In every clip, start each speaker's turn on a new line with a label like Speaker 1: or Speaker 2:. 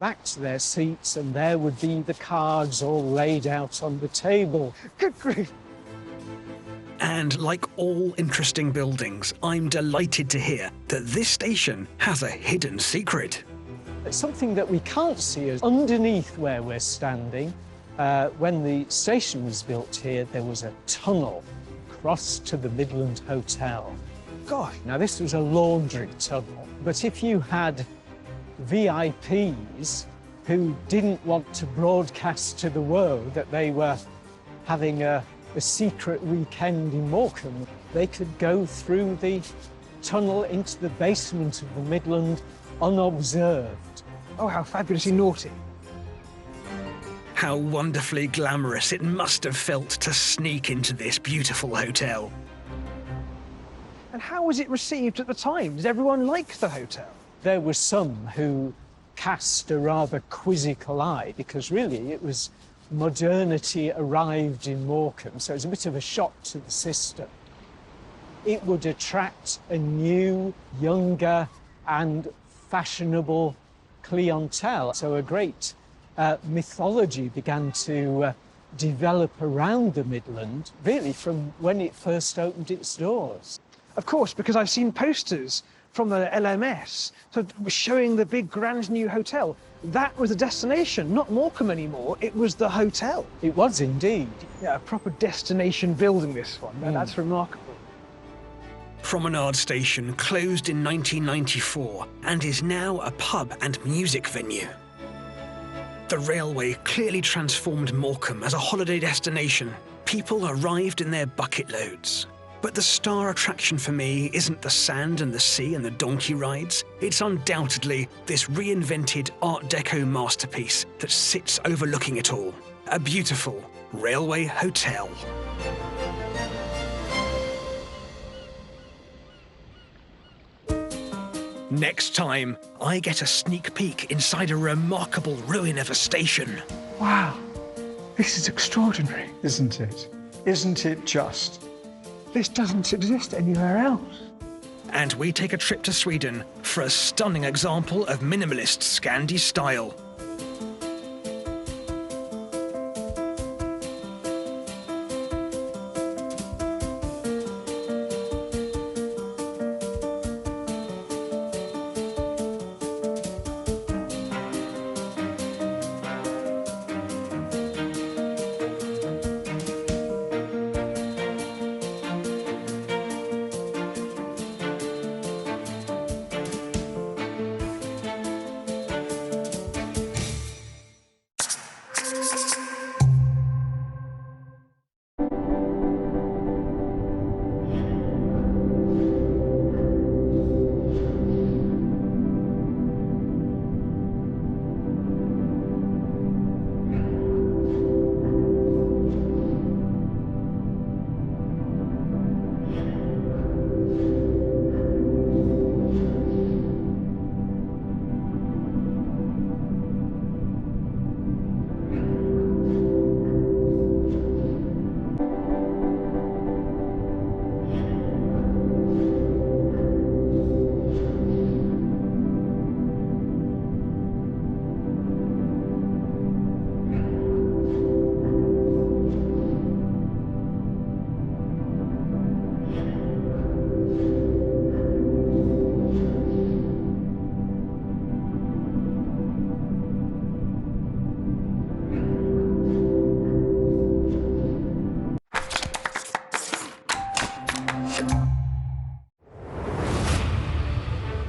Speaker 1: back to their seats, and there would be the cards all laid out on the table. Good grief.
Speaker 2: And like all interesting buildings, I'm delighted to hear that this station has a hidden secret.
Speaker 1: Something that we can't see is underneath where we're standing. When the station was built here, there was a tunnel across to the Midland Hotel. Gosh, now this was a laundry tunnel, but if you had VIPs who didn't want to broadcast to the world that they were having a secret weekend in Morecambe, they could go through the tunnel into the basement of the Midland unobserved.
Speaker 3: Oh, how fabulously naughty.
Speaker 2: How wonderfully glamorous it must have felt to sneak into this beautiful hotel.
Speaker 3: And how was it received at the time? Did everyone like the hotel?
Speaker 1: There were some who cast a rather quizzical eye, because really it was modernity arrived in Morecambe, so it was a bit of a shock to the system. It would attract a new, younger and fashionable clientele, so a great mythology began to develop around the Midland, really from when it first opened its doors.
Speaker 3: Of course, because I've seen posters from the LMS so showing the big grand new hotel. That was the destination, not Morecambe anymore, it was the hotel.
Speaker 1: It was indeed.
Speaker 3: Yeah, a proper destination building, this one. That's remarkable.
Speaker 2: Promenade Station closed in 1994 and is now a pub and music venue. The railway clearly transformed Morecambe as a holiday destination. People arrived in their bucket loads. But the star attraction for me isn't the sand and the sea and the donkey rides. It's undoubtedly this reinvented Art Deco masterpiece that sits overlooking it all. A beautiful railway hotel. Next time, I get a sneak peek inside a remarkable ruin of a station.
Speaker 3: Wow, this is extraordinary.
Speaker 4: Isn't it? Isn't it just?
Speaker 3: This doesn't exist anywhere else.
Speaker 2: And we take a trip to Sweden for a stunning example of minimalist Scandi style.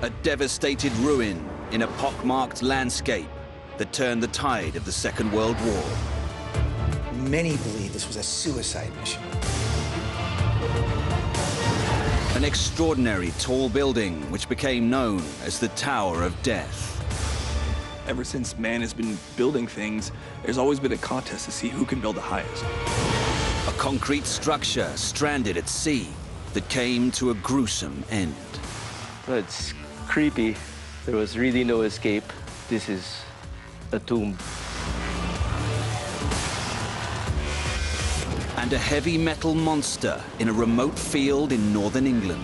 Speaker 5: A devastated ruin in a pockmarked landscape that turned the tide of the Second World War.
Speaker 6: Many believe this was a suicide mission.
Speaker 5: An extraordinary tall building which became known as the Tower of Death.
Speaker 7: Ever since man has been building things, there's always been a contest to see who can build the highest.
Speaker 5: A concrete structure stranded at sea that came to a gruesome end.
Speaker 8: It's creepy. There was really no escape. This is a tomb.
Speaker 5: And a heavy metal monster in a remote field in northern England.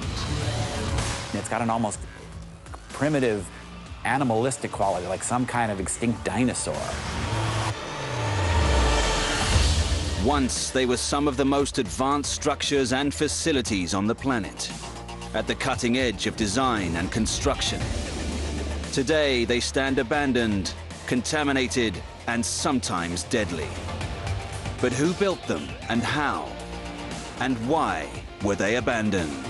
Speaker 9: It's got an almost primitive animalistic quality, like some kind of extinct dinosaur.
Speaker 5: Once, they were some of the most advanced structures and facilities on the planet, at the cutting edge of design and construction. Today, they stand abandoned, contaminated, and sometimes deadly. But who built them and how? And why were they abandoned?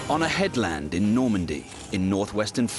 Speaker 5: On a headland in Normandy, in northwestern France,